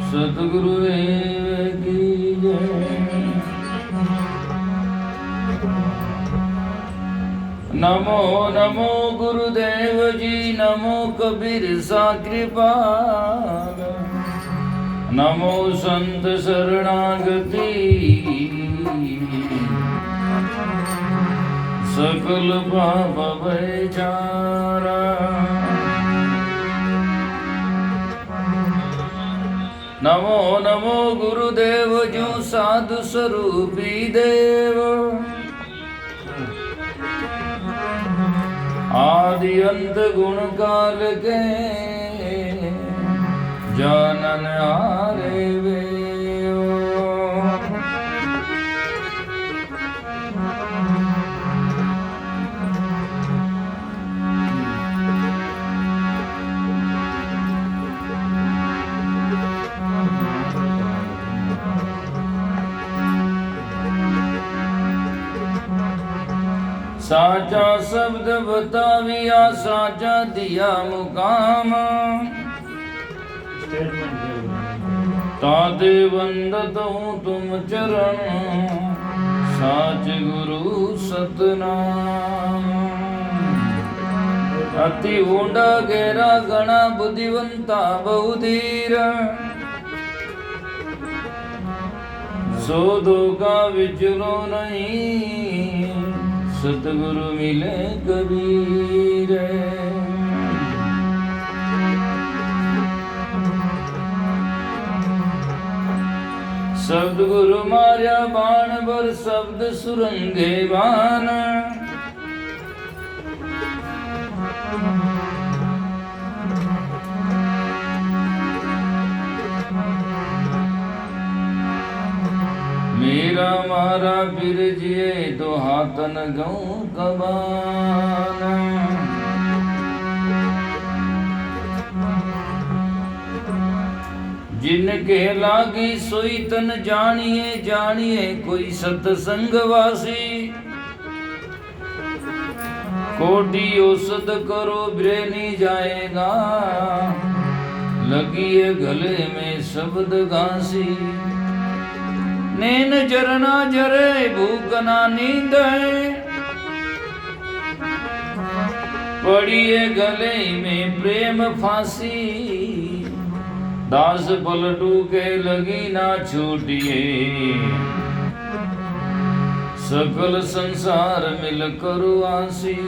सतगुरुदेव की जय। नमो नमो गुरुदेव जी, नमो कबीर सा कृपाल, नमो संत शरणागति, सकल पाप विचारा। नमो नमो गुरुदेव जो साधु स्वरूपी देव, आदि अंत गुण काल के जानन हारे वे। साचा शब्द बताविया, साचा दिया मुकाम, ताते वंदत हूँ तुम चरण, साच गुरु सतनाम। अति ऊंडा गहरा गणा बुद्धिवंता बहुधीर, सो दो का विचलो नहीं, सतगुरु मिले कबीर। शब्द गुरु मार्या बाण बर, शब्द सुरंगे बान, मेरा मारा फिर जिए तो हाथन गऊ कबान। जिनके लागी सोई तन जानिए, जानिए कोई सतसंग वासी, कोटि औषध करो ब्रे नहीं जाएगा, लगी है गले में शब्द घासी। नैन जरना जरे भूख ना नींद, पड़ी है गले में प्रेम फांसी, दास पलटू के लगी ना छूटिए, सकल संसार मिल करो आसी।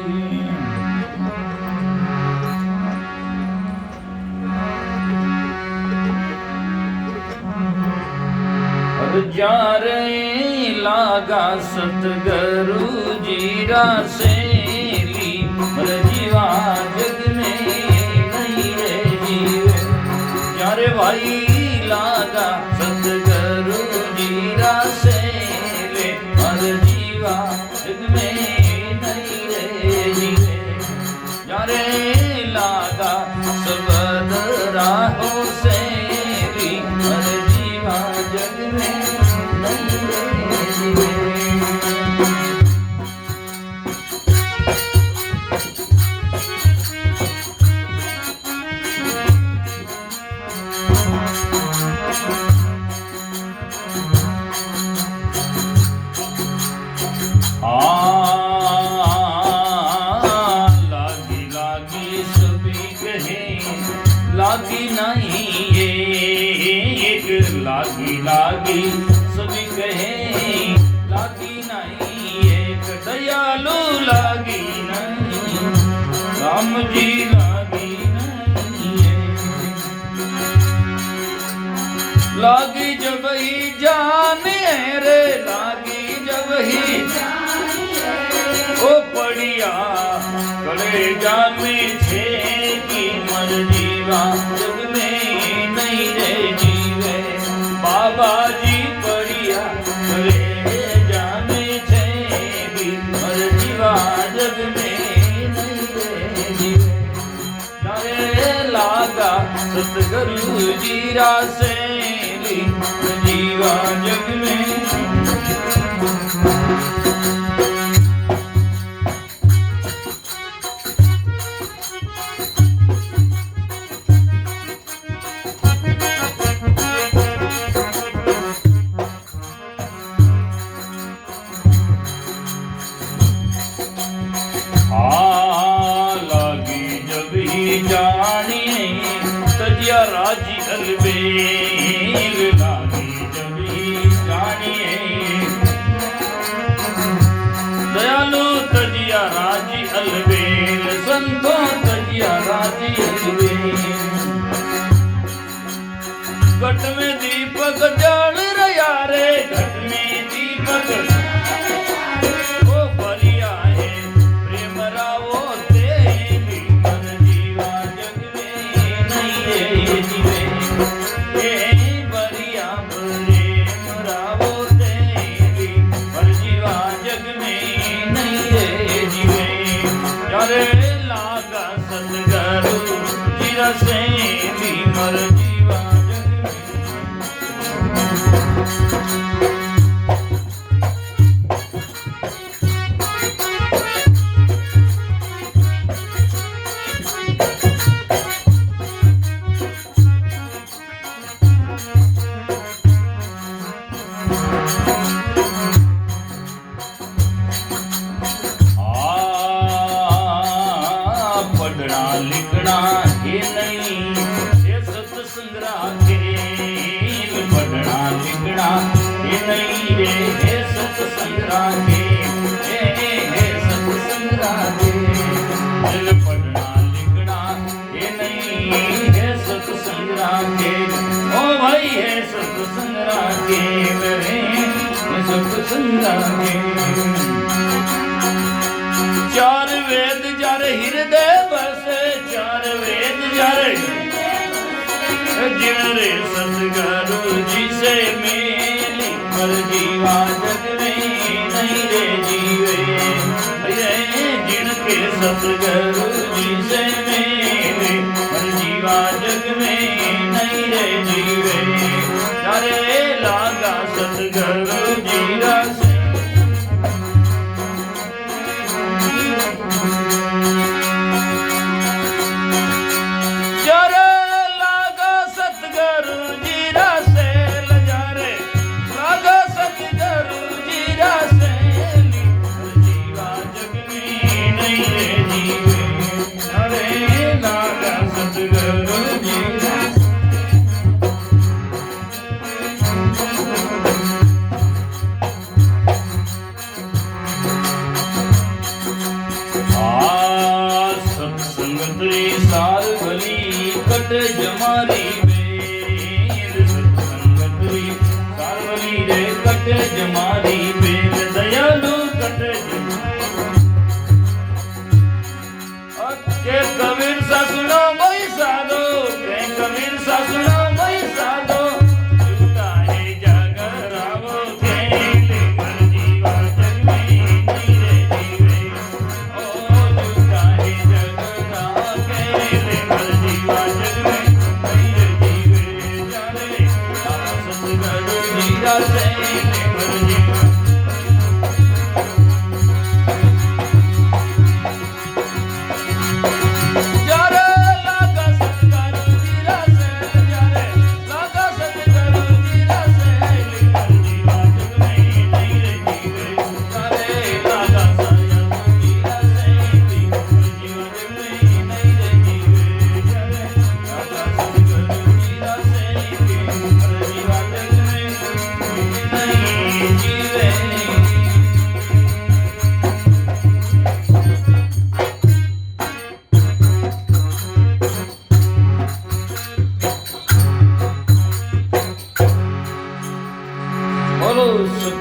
जा रे लागा सतगुरु जीरा से ली, जीवा जग में नहीं रे जीव। जा रे भाई लागा सतगुरु जीरा से ले, जीवा जग में नहीं रे जीव। जा रे लागा सबद राहों से ली, जीवा जग में लागी नहीं एक, लागी लागी सभी कहे, लागी नहीं एक, दयालु लागी नहीं, राम जी लागी नहीं। लागी जब ही जाने रे, लागी जब ही ओ पड़िया कलेजा में छे की मर जीवा जग में नहीं रे जीवे। बाबा जी पड़िया कलेजा में छे की मर जीवा जग में नहीं रे जीवे। नारे लागा सतगुरु जीरा से जीवा जग में। राजी अलबेल लागी जबी जानिए दयालु तजिया राजी अलबेल संतो तजिया राजी अलबेल घट में दीपक जल रहा रे घट में दीपक ओ बलिया है प्रेम रावो तेरी मन जीवा जग में नहीं रे जीवे ये बलिया प्रेम रावो तेरी मन जीवा जग में नहीं रे जीवे यारे लागा सतगुरु जीरा से भी मर जीवा पढ़ना लिखना ये नहीं ये सत्संग राखे पढ़ना लिखना ये नहीं रे ये सत्संग राखे ये सत्संग राखे पढ़ना लिखना ये नहीं है सत्संग राखे ओ भाई है सत्संग राखे मेरे सत्संग राखे चार वेद जार हृदय बसे चार वेद जार जिन रे सतगुरु जी से मेली पर जीवा जग में नहीं रे जीवे जिन के सतगुरु जी से मेली पर जीवा जग में नहीं रे जीवे यारे लागा सतगुरु जी रस जमारी बेर सत्संगतरी सारवली रे कट जमारी बेर दयालु कट के कबीर सा सुनो भाई साधो के कबीर सा सुनो भाई साधो झूठा है जग रावो के मर जीवा जग में नहीं रे जीवे ओ झूठा है जग रावो के मर जीवा जग में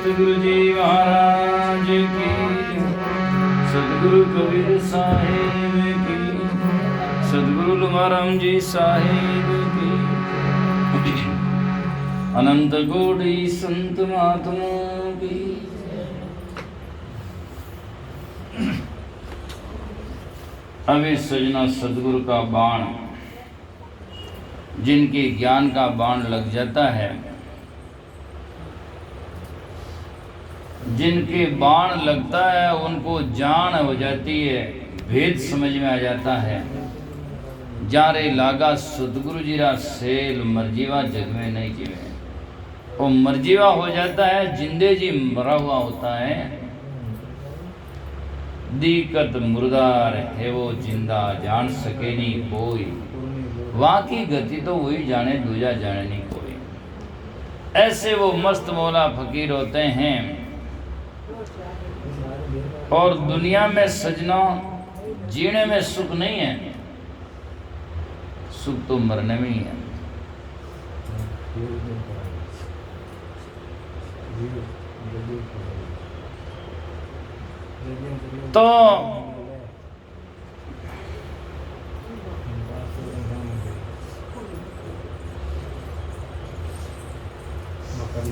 सतगुरु जी महाराज की सतगुरु कबीर साहिब की सतगुरु तुकाराम जी साहिब की अनंत कोटि संत महात्माओं की अभी सजना सतगुरु का बाण जिनके ज्ञान का बाण लग जाता है जिनके बाण लगता है उनको जान हो जाती है भेद समझ में आ जाता है जारे लागा सतगुरु जी रा सेल मरजीवा जग में नहीं जीवे वो मरजीवा हो जाता है जिंदे जी मरा हुआ होता है दिक्कत मुर्दार है वो जिंदा जान सके नहीं कोई वहां की गति तो वही जाने, दूजा जाने नहीं कोई। ऐसे वो मस्त मौला फकीर होते हैं। और दुनिया में सजना जीने में सुख नहीं है, सुख तो मरने में ही है। तो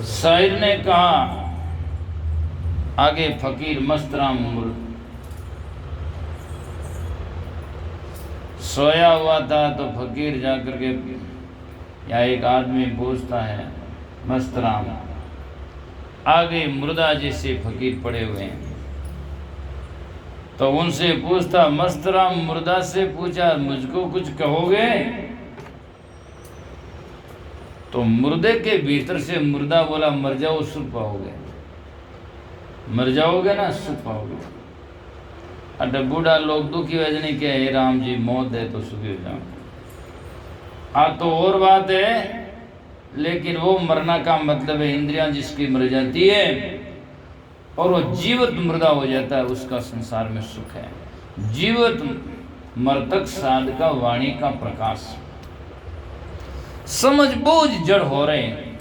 शायर ने कहा आगे, फकीर मस्तराम सोया हुआ था तो फकीर जाकर के, या एक आदमी पूछता है मस्तराम, आगे मुर्दा जैसे फकीर पड़े हुए हैं, तो उनसे पूछता मस्तराम मुर्दा से पूछा मुझको कुछ कहोगे? तो मुर्दे के भीतर से मुर्दा बोला मर जाओ सुख पाओगे, मर जाओगे ना सुख पाओगे। अरे बूढ़ा लोग दुखी वजनी के हे राम जी मौत है तो सुखी हो जाओ। तो और बात है, लेकिन वो मरना का मतलब है इंद्रियां जिसकी मर जाती है और वो जीवित मुर्दा हो जाता है, उसका संसार में सुख है। जीवित मर्तक साध का वाणी का प्रकाश, समझ बूझ जड़ हो रहे हैं।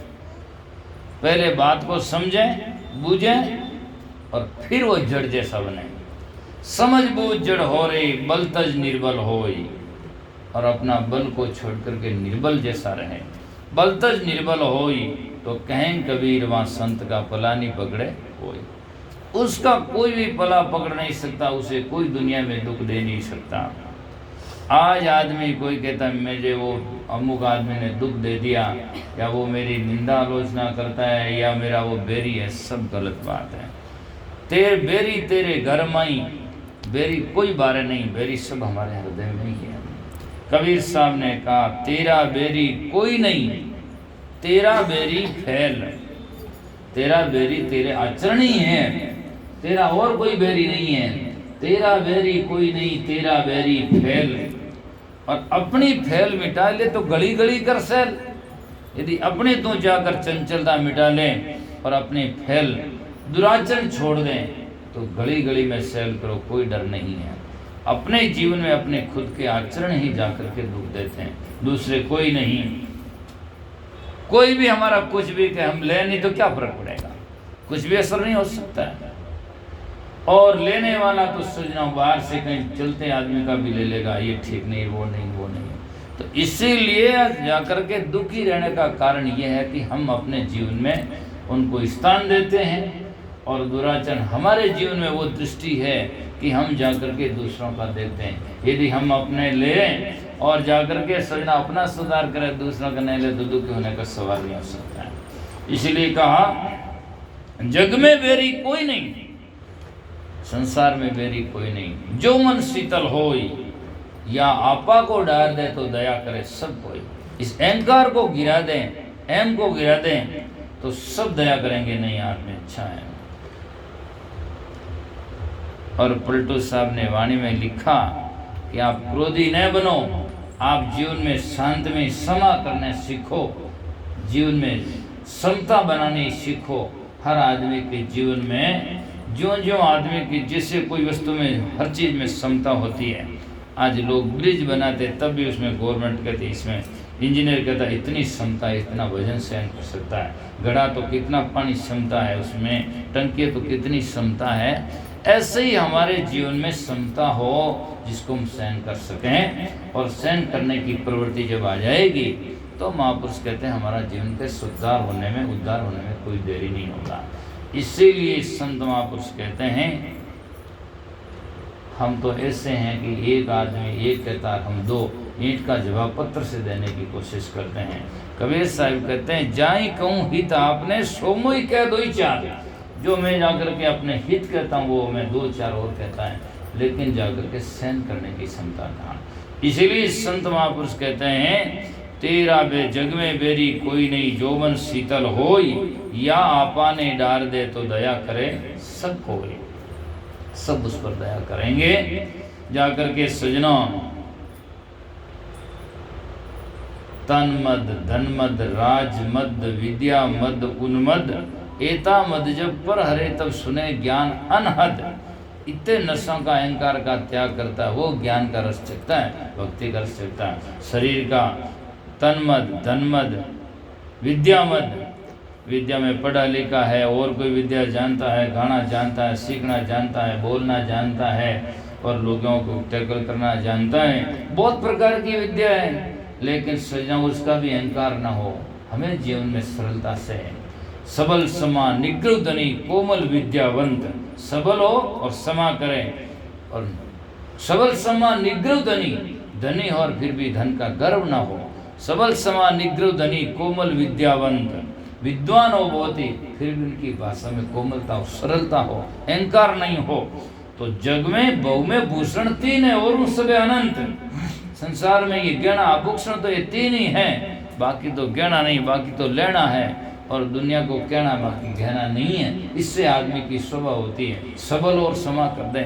पहले बात को समझें बूझें और फिर वो जड़ जैसा बने। समझ बूझ जड़ हो रही, बल तज निर्बल होई, और अपना बल को छोड़ करके निर्बल जैसा रहे। बल तज निर्बल होई तो कहें कबीर वहाँ संत का पला नहीं पकड़े कोई। उसका कोई भी पला पकड़ नहीं सकता, उसे कोई दुनिया में दुख दे नहीं सकता। आज आदमी कोई कहता है मुझे वो अमुक आदमी ने दुख दे दिया, या वो मेरी निंदा आलोचना करता है, या मेरा वो बेरी है, सब गलत बात है। तेरे बेरी तेरे घर में, बेरी कोई बारे नहीं, बेरी सब हमारे हृदय में ही है। कबीर साहब ने कहा तेरा बेरी कोई नहीं, तेरा बेरी फैल, तेरा बेरी तेरे आचरण ही है, तेरा और कोई बेरी नहीं है। तेरा बेरी कोई नहीं, तेरा बेरी फैल, और अपनी फैल मिटा ले तो गली गली कर सैल। यदि अपने तो जाकर चंचलता मिटा लें और अपनी फैल दुराचरण छोड़ दें तो गली गली में सैल करो, कोई डर नहीं है। अपने जीवन में अपने खुद के आचरण ही जाकर के दुख देते हैं, दूसरे कोई नहीं। कोई भी हमारा कुछ भी कि हम ले नहीं तो क्या फर्क पड़ेगा, कुछ भी असर नहीं हो सकता है। और लेने वाला तो सजना बाहर से कहीं चलते आदमी का भी ले लेगा, ये ठीक नहीं, वो नहीं, वो नहीं। तो इसीलिए जाकर के दुखी रहने का कारण ये है कि हम अपने जीवन में उनको स्थान देते हैं, और दुराचरण हमारे जीवन में वो दृष्टि है कि हम जाकर के दूसरों का देखते हैं। यदि हम अपने लें और जाकर के सजना अपना सुधार करें, दूसरों का नहीं ले, तो दुखी होने का सवाल नहीं हो सकता है। इसलिए कहा जग में बेरी कोई नहीं, संसार में बेरी कोई नहीं। जो मन शीतल होई, या आपा को डाल दे तो दया करे सब कोई। इस अहंकार को गिरा दें, अहम को गिरा दें तो सब दया करेंगे, नहीं आदमी अच्छा है। और पलटू साहब ने वाणी में लिखा कि आप क्रोधी न बनो, आप जीवन में शांत में क्षमा करने सीखो, जीवन में समता बनाने सीखो। हर आदमी के जीवन में ज्यों ज्यों आदमी की जैसे कोई वस्तु में हर चीज़ में समता होती है। आज लोग ब्रिज बनाते तब भी उसमें गवर्नमेंट कहती है, इसमें इंजीनियर कहता है इतनी क्षमता है, इतना वजन सहन कर सकता है। घड़ा तो कितना पानी क्षमता है उसमें, टंकी तो कितनी क्षमता है। ऐसे ही हमारे जीवन में क्षमता हो जिसको हम सहन कर सकें, और सहन करने की प्रवृत्ति जब आ जाएगी तो महापुरुष कहते हैं हमारा जीवन के सुधार होने में, उद्धार होने में कोई देरी नहीं होगा। इसीलिए संत महापुरुष कहते हैं हम तो ऐसे हैं कि एक आदमी एक कहता है, हम दो ईंट का जवाब पत्र से देने की कोशिश करते हैं। कबीर साहब कहते हैं जाई कहूँ हित आपने, सोमो ही कह दो ही चार। जो मैं जाकर के अपने हित कहता हूँ वो मैं दो चार और कहता है, लेकिन जाकर के सहन करने की क्षमता कहाँ। इसीलिए संत महापुरुष कहते हैं तेरा बे जग में बेरी कोई नहीं, जो मन शीतल होई, या आपा ने डार दे तो दया करे सब कोई। सब उस पर दया करेंगे। जाकर के सजना तन मद, धन मद, राज मद, विद्या मद, उन्मद, एता मद जब पर हरे तब सुने ज्ञान अनहद। इतने नशों का अहंकार का त्याग करता है वो ज्ञान का रस चखता है, भक्ति का रस चखता है। शरीर का तन मद, धन मद, विद्या मद, विद्या में पढ़ा लिखा है और कोई विद्या जानता है, गाना जानता है, सीखना जानता है, बोलना जानता है और लोगों को टैकल करना जानता है, बहुत प्रकार की विद्या है, लेकिन सजना उसका भी अहंकार न हो। हमें जीवन में सरलता से सबल समा निग्रह धनी कोमल विद्यावंत, सबल हो और समा करें, और सबल समा निग्रह धनी, धनी और फिर भी धन का गर्व ना हो। सबल समा निग्रह धनी कोमल विद्यावंत, विद्वान हो बहुत ही, फिर भी उनकी भाषा में कोमलता हो, सरलता हो, अहंकार नहीं हो। तो जग में बहु में भूषण तीन है और उस सबे अनंत। संसार में ये गहना आभूषण तो ये तीन ही है, बाकी तो गहना नहीं, बाकी तो लेना है, और दुनिया को कहना बाकी गहना नहीं है। इससे आदमी की शोभा होती है। सबल और समा कर दें।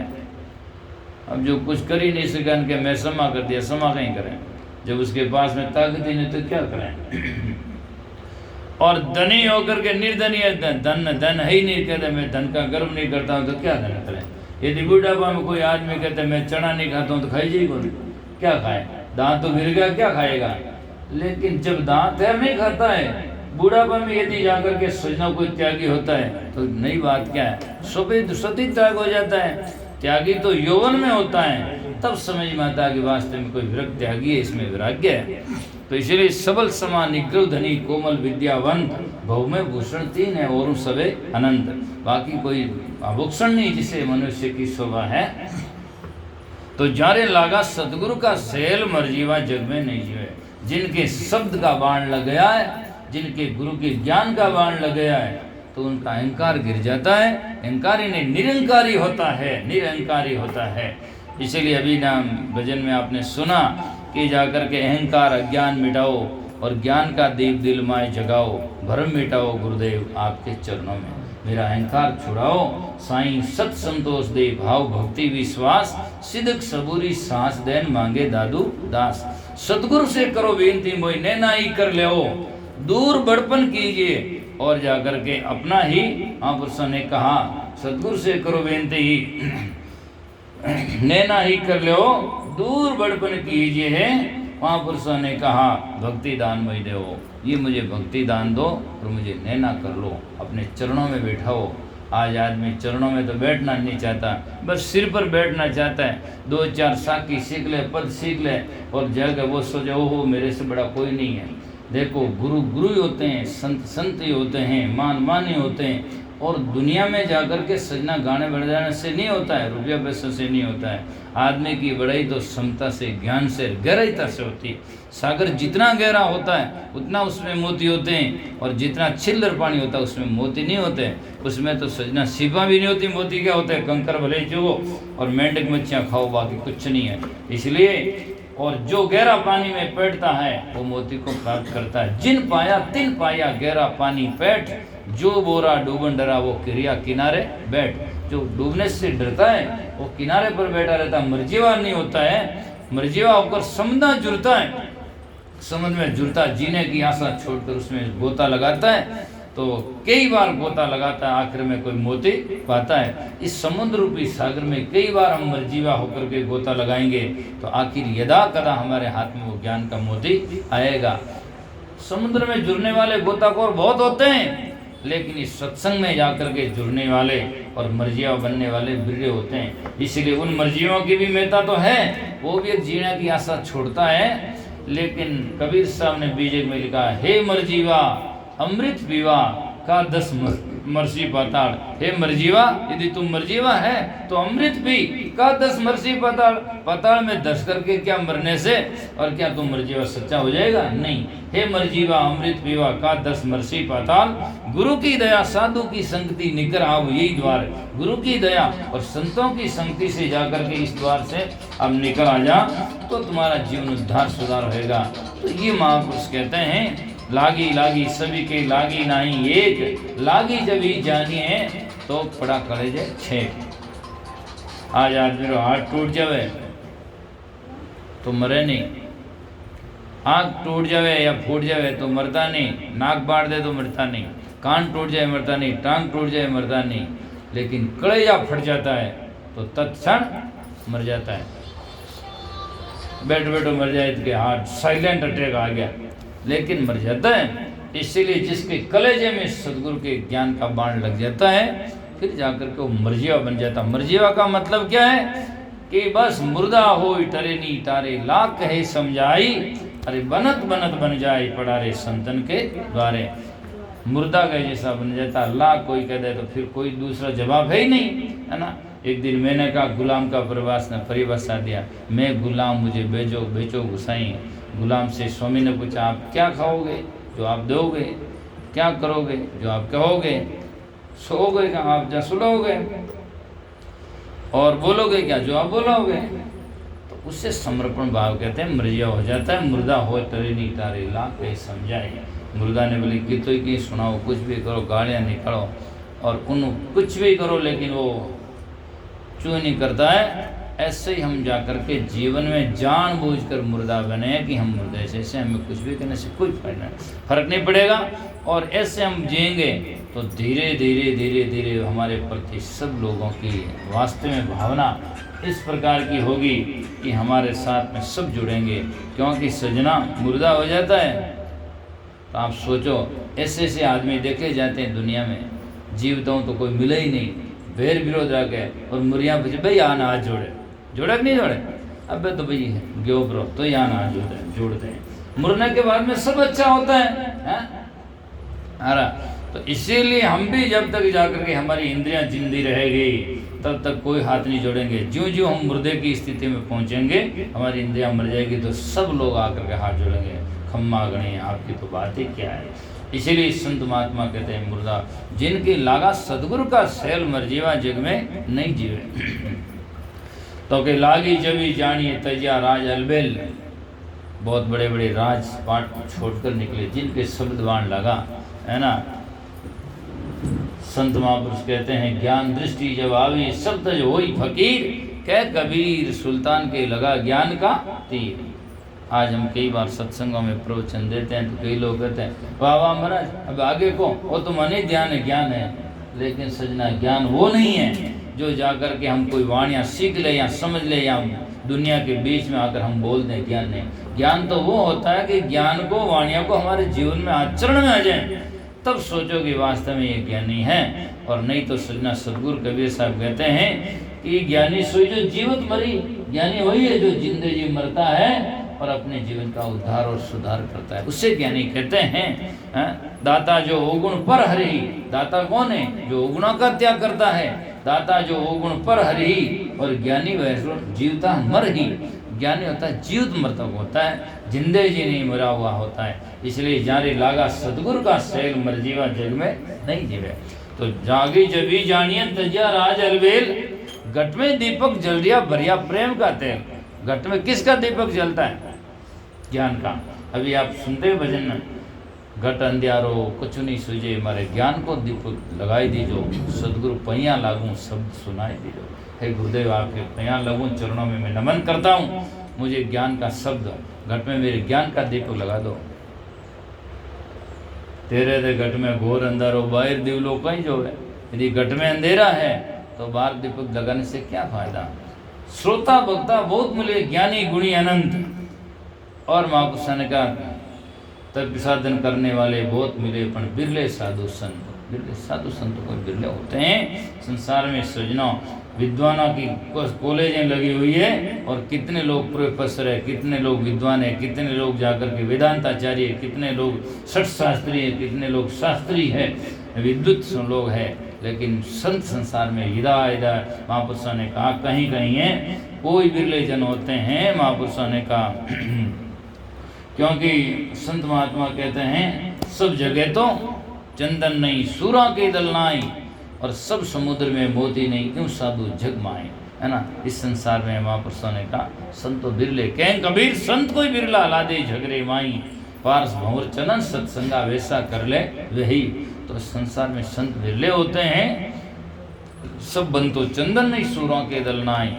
अब जो कुछ कर ही नहीं सका कि मैं समा कर दिया, समा कहीं करें जब उसके पास में ताकत ही नहीं तो क्या करें। और धनी होकर के निर्धनी है, धन धन है ही नहीं, कहते मैं धन का गर्व नहीं करता हूँ, तो क्या धन करें। यदि बुढ़ापा में कोई आदमी कहते मैं चना नहीं खाता हूँ, तो खाई जाएगी कौन, क्या खाए, दांत तो गिर गया, क्या खाएगा। लेकिन जब दांत है नहीं खाता है, बुढ़ापा में यदि जाकर के सजना कोई त्यागी होता है तो नई बात क्या है, सती त्याग हो जाता है। त्यागी तो यौवन में होता है, तब समझ में आता है कि वास्तव में कोई विरक्त त्यागी है, इसमें वैराग्य है। तो इसलिए सबल समा निग्रह धनी कोमल विद्यावंत, बहु में भूषण तीन है और सबे अनंत, बाकी कोई आभूषण नहीं जिसे मनुष्य की शोभा है। तो जारे लागा सतगुरु का सेल मरजीवा जग में नहीं जीवे। जिनके शब्द का बाण लग गया है, जिनके गुरु के ज्ञान का बाण लग गया है, तो उनका अहंकार गिर जाता है। अहंकारी नहीं निरंकारी होता है, निरंकारी होता है। इसीलिए अभी नाम भजन में आपने सुना कि जाकर के अहंकार अज्ञान मिटाओ और ज्ञान का दीप दिल माय जगाओ, भरम मिटाओ गुरुदेव आपके चरणों में, मेरा अहंकार छुड़ाओ। साईं सत संतोष दे भाव भक्ति विश्वास, सिदक सबूरी सांस देन मांगे दादू दास। सतगुरु से करो बेनती मोई नैना ही कर ले, दूर बड़पन कीजिए और जाकर के अपना ही, महापुरुषों ने कहा सतगुरु से करो बेनती ही नैना ही कर ले, दूर बड़पन कीजिए है। महापुरुषों ने कहा भक्ति दान मई दो, ये मुझे भक्ति दान दो और मुझे नैना कर लो, अपने चरणों में बैठाओ। आज आदमी चरणों में तो बैठना नहीं चाहता, बस सिर पर बैठना चाहता है। दो चार साखी सीख ले, पद सीख ले और जाकर वो सोचे ओहो मेरे से बड़ा कोई नहीं है। देखो गुरु गुरु ही होते हैं, संत संत ही होते हैं, मान मान ही होते हैं। और दुनिया में जाकर के सजना गाने बढ़ जाने से नहीं होता है, रुपया पैसे से नहीं होता है। आदमी की बड़ाई तो क्षमता से, ज्ञान से, गहराईता से होती है। सागर जितना गहरा होता है उतना उसमें मोती होते हैं, और जितना छिल्लर पानी होता है उसमें मोती नहीं होते। उसमें तो सजना सिपा भी नहीं होती, मोती क्या होता है, कंकर भले चुगो और मेंढक मच्छियाँ खाओ, बाकी कुछ नहीं है। इसलिए और जो गहरा पानी में बैठता है वो मोती को प्राप्त करता है। जिन पाया तिन पाया गहरा पानी पैठ, जो बोरा डूबन डरा वो क्रिया किनारे बैठ। जो डूबने से डरता है वो किनारे पर बैठा रहता है, मर्जीवा नहीं होता है। मर्जीवा होकर समुद्र जुड़ता है, समुद्र में जुड़ता जीने की आशा छोड़कर उसमें गोता लगाता है, तो कई बार गोता लगाता है, आखिर में कोई मोती पाता है। इस समुद्र रूपी सागर में कई बार हम मर्जीवा होकर के गोता लगाएंगे तो आखिर यदा कदा हमारे हाथ में वो ज्ञान का मोती आएगा। समुद्र में जुड़ने वाले गोताखोर बहुत होते हैं, लेकिन इस सत्संग में जाकर के जुड़ने वाले और मर्जिया बनने वाले बिरले होते हैं। इसलिए उन मर्जियों की भी महत्ता तो है, वो भी एक जीने की आशा छोड़ता है। लेकिन कबीर साहब ने बीजे में लिखा, हे मर्जीवा अमृत पीवा का 10 मर्सी पाताल। हे मर्जीवा, यदि तुम मर्जीवा है तो अमृत पी का 10 मर्सी पाताल। पाताल में 10 करके क्या मरने से, और क्या तुम मर्जीवा सच्चा हो जाएगा? नहीं। हे मर्जीवा अमृत पीवा का 10 मर्सी पाताल। गुरु की दया साधु की संगति निकर आओ यही द्वार। गुरु की दया और संतों की संगति से जाकर के इस द्वार से अब निकल आ जा, तो तुम्हारा जीवन उद्धार सुधार होगा। तो ये महापुरुष कहते हैं, लागी लागी सभी के लागी नहीं एक, लागी जब ही जानिए तो पड़ा कलेजे 6। आज आदमी रो हाथ टूट जावे तो मरे नहीं, आँख टूट जावे या फूट जावे तो मरता नहीं, नाक बाढ़ दे तो मरता नहीं, कान टूट जाए मरता नहीं, टांग टूट जाए मरता नहीं, लेकिन कलेजा फट जाता है तो तत्क्षण मर जाता है। बैठो बैठो मर जाए तो हार्ट साइलेंट अटैक आ गया, लेकिन मर जाता है। इसीलिए जिसके कलेजे में सदगुरु के ज्ञान का बाण लग जाता है फिर जाकर के वो मरजीवा बन जाता। मरजीवा का मतलब क्या है कि बस मुर्दा हो टरे नी तारे, लाख कहे समझाई, अरे बनत बनत बन जाए पड़ारे संतन के द्वारे। मुर्दा के जैसा बन जाता, अल्लाह कोई कह दे तो फिर कोई दूसरा जवाब है ही नहीं, है ना। एक दिन मैंने कहा गुलाम का प्रवास ने परिभाषा दिया, मैं गुलाम मुझे बेचो बेचो गुसाई। गुलाम से स्वामी ने पूछा आप क्या खाओगे जो आप दोगे, क्या करोगे जो आप कहोगे, सोओगे क्या आप जहाँ सुलोगे, और बोलोगे क्या जो आप बोलोगे। तो उससे समर्पण भाव कहते हैं मर्जिया हो जाता है। मुर्दा हो तरे नहीं तारे लाख कहीं समझाए। मुर्दा ने बोले कि तो ही सुनाओ, कुछ भी करो, गालियाँ निकालो और उन कुछ भी करो, लेकिन वो चूँ नहीं करता है। ऐसे ही हम जाकर के जीवन में जानबूझकर मुर्दा बने कि हम मुर्दे से हमें कुछ भी करने से कोई फर्क नहीं पड़ेगा। और ऐसे हम जिएंगे तो धीरे धीरे धीरे धीरे हमारे प्रति सब लोगों की वास्तव में भावना इस प्रकार की होगी कि हमारे साथ में सब जुड़ेंगे। क्योंकि सजना मुर्दा हो जाता है तो आप सोचो, ऐसे ऐसे आदमी देखे जाते हैं दुनिया में, जीवता हूँ तो कोई मिले ही नहीं, भेर विरोध रह गए और मुरियाँ पूछे भाई यहाँ हाथ जोड़े, जोड़े कि नहीं जोड़े, अब तो भाई ग्यो ब्रो तो यहाँ हाथ जोड़ते हैं। मुरने के बाद में सब अच्छा होता है अरे। तो इसीलिए हम भी जब तक जाकर के हमारी इंद्रियां जिंदी रहेगी तब तक कोई हाथ नहीं जोड़ेंगे। ज्यों ज्यों हम मुर्दे की स्थिति में पहुंचेंगे, हमारी इंद्रियां मर जाएगी तो सब लोग आकर के हाथ जोड़ेंगे। खम्मा गणे आपकी तो बात ही क्या है। इसीलिए संत महात्मा कहते हैं मुर्दा जिनकी लागा सदगुरु का सैल मर्जीवा जग में नहीं जीवे। तो के लागी जबी जानिए तजिया राज अलबेल, बहुत बड़े बड़े राजपाट को छोड़कर निकले जिनके शब्दवान लगा, है ना। संत महापुरुष कहते हैं ज्ञान दृष्टि जब आवी सब तज होई फकीर, कह कबीर सुल्तान के लगा ज्ञान का तीर। आज हम कई बार सत्संगों में प्रवचन देते हैं तो कई लोग कहते हैं वाह वाह महाराज अब आगे को वो तो मने ध्यान है, ज्ञान है। लेकिन सजना ज्ञान वो नहीं है जो जाकर के हम कोई वाणियाँ सीख ले या समझ ले या दुनिया के बीच में आकर हम बोल दें ज्ञान नहीं। ज्ञान तो वो होता है कि ज्ञान को वाणियों को हमारे जीवन में आचरण में आ जाए, तब सोचो कि वास्तव में ये ज्ञानी है। और नहीं तो सजना सदगुरु कबीर साहब कहते हैं कि ज्ञानी सोई जो जीवित मरी, ज्ञानी वही है जो जिंदे जी मरता है और अपने जीवन का उद्धार और सुधार करता है, उससे ज्ञानी कहते हैं। दाता जो अवगुण पर हरि, दाता कौन है जो अवगुणों का त्याग करता है, दाता जो अवगुण पर हरि। और ज्ञानी वह जीवता मर ही, ज्ञानी होता है जीवित मृतक होता है, जिंदे जी नहीं मरा हुआ होता है। इसलिए जारे लागा सदगुरु का सैल मरजीवा जग में नहीं जीवे। तो जागी जबी जानिए तजिया राज अलबेल, घट में दीपक जल दिया भरिया प्रेम का तेल। घट में किसका दीपक जलता है? ज्ञान का। अभी आप सुनते भजन में घट अंधियारो कुछ नहीं सूझे, हमारे ज्ञान को दीपक लगाई दीजो, सदगुरु पैया लागू शब्द सुनाई दीजो। हे गुरुदेव आपके पैया लगूं चरणों में मैं नमन करता हूँ, मुझे ज्ञान का शब्द घट में मेरे ज्ञान का दीपक लगा दो। तेरे दे घट में घोर अंधारो बाहर दिवलो कहीं जो है, यदि घट में अंधेरा है तो बाहर दीपक लगाने से क्या फायदा। श्रोता भक्ता बहुत मिले, ज्ञानी गुणी अनंत, और महापुरुषों ने कहा तप साधन करने वाले बहुत मिले पर बिरले साधु संत। बिरले साधु संत को बिरले होते हैं संसार में। सजनों विद्वानों की कॉलेजें लगी हुई है और कितने लोग प्रोफेसर है, कितने लोग विद्वान है, कितने लोग जाकर के वेदांताचार्य, कितने लोग षट शास्त्री है, कितने लोग शास्त्री है, विद्युत लोग है। लेकिन संत संसार में हिदा महापुरुषों ने कहा कहीं कहीं है, कोई बिरले जन होते हैं। महापुरुषों ने कहा क्योंकि संत महात्मा कहते हैं सब जगह तो चंदन नहीं सूरा के दल नाई, और सब समुद्र में मोती नहीं क्यों साधु जग माए, है ना। इस संसार में महापुरुषों ने कहा संतो बिरले, कहें कबीर संत कोई बिरला ला दे झगड़े माई, पारस भंवर चलन सत्संगा वैसा कर ले वही। तो संसार में संत बिरले होते हैं, सब बंतो चंदन नहीं सूरों के दल नाई।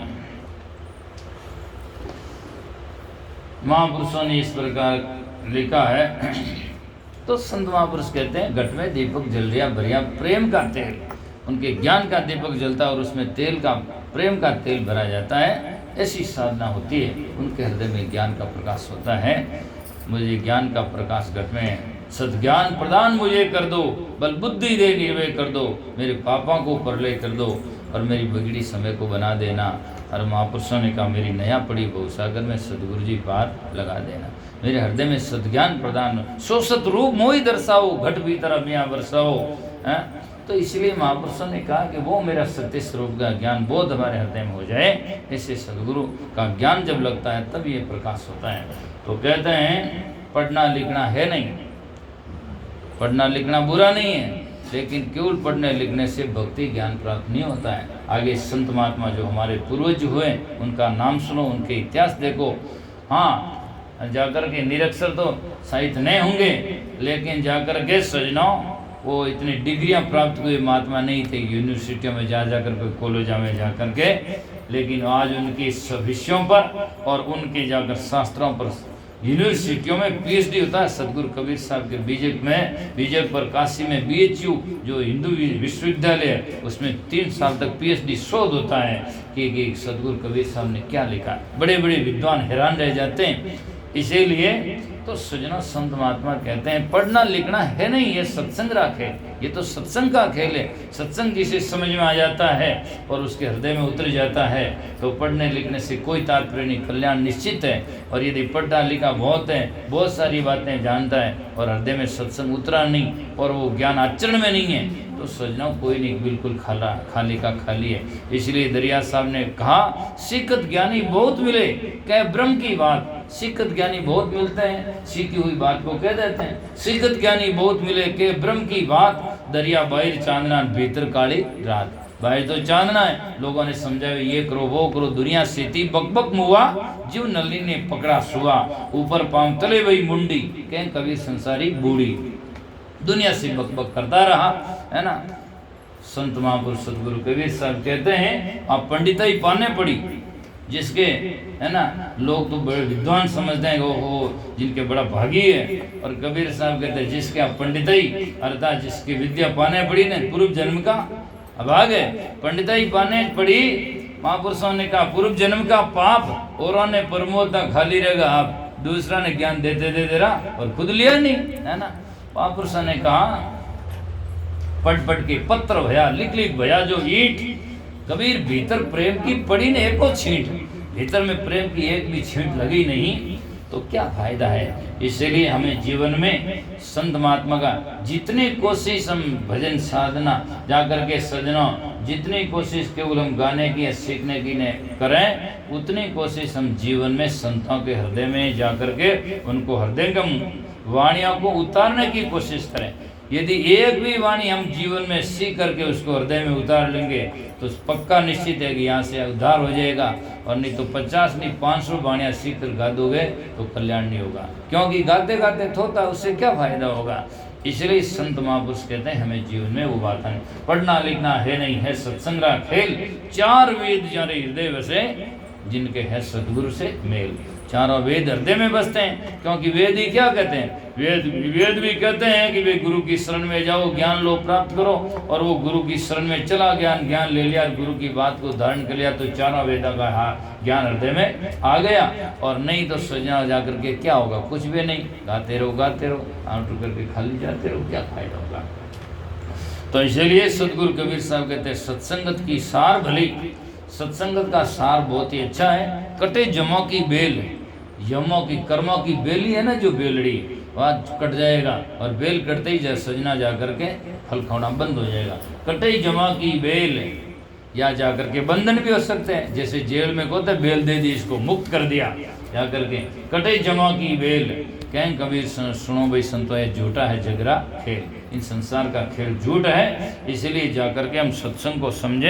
महापुरुषों ने इस प्रकार लिखा है। तो संत महापुरुष कहते हैं घट में दीपक जल रिया भरिया प्रेम का तेल, उनके ज्ञान का दीपक जलता है और उसमें तेल का प्रेम का तेल भरा जाता है। ऐसी साधना होती है, उनके हृदय में ज्ञान का प्रकाश होता है। मुझे ज्ञान का प्रकाश घट में सद्ज्ञान प्रदान मुझे कर दो, बल बुद्धि दे निर्भय कर दो, मेरे पापों को परलय कर दो और मेरी बिगड़ी समय को बना देना। और महापुरुषों ने कहा मेरी नया पड़ी भवसागर में सदगुरु जी पार लगा देना, मेरे हृदय में सद्ज्ञान प्रदान, सो सत रूप मोहि दर्शाओ, घट भीतर अभिया बरसाओ। तो इसलिए महापुरुषों ने कहा कि वो मेरा सत्य स्वरूप का ज्ञान बोध हमारे हृदय में हो जाए। इससे सदगुरु का ज्ञान जब लगता है तब ये प्रकाश होता है। तो कहते हैं पढ़ना लिखना है नहीं, पढ़ना लिखना बुरा नहीं है, लेकिन केवल पढ़ने लिखने से भक्ति ज्ञान प्राप्त नहीं होता है। आगे संत महात्मा जो हमारे पूर्वज हुए उनका नाम सुनो, उनके इतिहास देखो। हाँ, जाकर के निरक्षर तो साहित्य नहीं होंगे, लेकिन जाकर के सजनाओं वो इतनी डिग्रियां प्राप्त हुए महात्मा नहीं थे यूनिवर्सिटियों में जा जाकर के, कॉलेज में जाकर के, लेकिन आज उनके सब विषयों पर और उनके जाकर शास्त्रों पर यूनिवर्सिटियों में पीएचडी होता है। सदगुरु कबीर साहब के बीजेक पर काशी में बीएचयू जो हिंदू विश्वविद्यालय है उसमें 3 साल तक पीएचडी शोध होता है कि सदगुरु कबीर साहब ने क्या लिखा। बड़े बड़े विद्वान हैरान रह जाते हैं। इसीलिए तो सजना संत महात्मा कहते हैं पढ़ना लिखना है नहीं, ये सत्संग का खेल, ये तो सत्संग का खेल है। सत्संग जिसे समझ में आ जाता है और उसके हृदय में उतर जाता है तो पढ़ने लिखने से कोई तात्पर्य नहीं, कल्याण निश्चित है। और यदि पढ़ा लिखा बहुत है, बहुत सारी बातें जानता है और हृदय में सत्संग उतरा नहीं और वो ज्ञान आचरण में नहीं है तो सजनाओं कोई नहीं, बिल्कुल खाली का खाली है। इसलिए दरिया साहब ने कहा सिकत ज्ञानी बहुत मिले कह ब्रह्म की बात। सिकत ज्ञानी बहुत मिलते हैं, सीखी हुई बात को कह देते हैं। सिकत ज्ञानी बहुत मिले के ब्रह्म की बात, दरिया बाहर चांदना भीतर काली रात। बाहर तो चांदना है, लोगों ने समझा ये करो वो करो, दुनिया सीती बकबक मुआ, जीव नली ने पकड़ा सुआ, ऊपर पांव तले वही मुंडी, कह कभी संसारी बूढ़ी। दुनिया से बकबक करता रहा है ना। संत महापुरुष सदगुरु कबीर साहब कहते हैं आप पंडिताई पाने पड़ी, जिसके है ना लोग तो बड़े विद्वान समझते हैं वो जिनके बड़ा भागी है। और कबीर साहब कहते हैं जिसके आप पंडिताई अर्थात जिसकी विद्या पाने पड़ी ने पूर्व जन्म का अभाग है, पंडिताई पाने पड़ी। महापुरुषों ने कहा पूर्व जन्म का पाप औरों ने परमोता खाली रहेगा, आप दूसरा ने ज्ञान देते दे रहा और खुद लिया नहीं, है ना। महापुरुषों ने कहा पढ़ पढ़ के पत्र भया, लिख लिख भया जो ईट, कबीर भीतर प्रेम की पड़ी ने एको छींट, भीतर में प्रेम की एक भी छींट लगी नहीं तो क्या फायदा है। इसलिए हमें जीवन में संत महात्मा का जितनी कोशिश हम भजन साधना जाकर के सजनों जितनी कोशिश केवल हम गाने की या सीखने की ने करें, उतनी कोशिश हम जीवन में संतों के हृदय में जाकर के उनको हृदयंगम वाणियों को उतारने की कोशिश करें। यदि एक भी वाणी हम जीवन में सीख करके उसको हृदय में उतार लेंगे तो पक्का निश्चित है कि यहाँ से उद्धार हो जाएगा। और नहीं तो 50 नहीं 500 वाणियाँ सीख कर गा दोगे तो कल्याण नहीं होगा, क्योंकि गाते गाते थोता उससे क्या फायदा होगा। इसलिए संत महापुरुष कहते हैं हमें जीवन में वो बात है पढ़ना लिखना है नहीं, है सत्संग का खेल। 4 वेद जारे हृदय बसे जिनके है सदगुरु से मेल। चारों वेद हृदय में बसते हैं, क्योंकि वेद ही क्या कहते हैं, वेद भी कहते हैं कि वे गुरु की शरण में जाओ, ज्ञान लो प्राप्त करो। और वो गुरु की शरण में चला ज्ञान ले लिया, गुरु की बात को धारण कर लिया तो चारों वेदों का ज्ञान हृदय में आ गया। और नहीं तो सजना जाकर के क्या होगा, कुछ भी नहीं, गाते रहो आउट करके खाली जाते रहो, क्या फायदा होगा। तो इसलिए सदगुरु कबीर साहब कहते हैं सत्संगत की सार भली, सत्संगत का सार बहुत ही अच्छा है। कटे जमों की बेल, यमों की कर्मों की बेली है ना जो बेलड़ी, वह कट जाएगा और बेल कटते ही सजना जाकर के फल खाना बंद हो जाएगा। कटे जमा की बेल, या जाकर के बंधन भी हो सकते हैं, जैसे जेल में कहते बेल दे दी इसको मुक्त कर दिया जाकर के। कटे जमा की बेल, कहें कबीर सुनो भाई संतो ये झूठा है जगरा खेल, इन संसार का खेल झूठ है। इसलिए जाकर के हम सत्संग को समझें।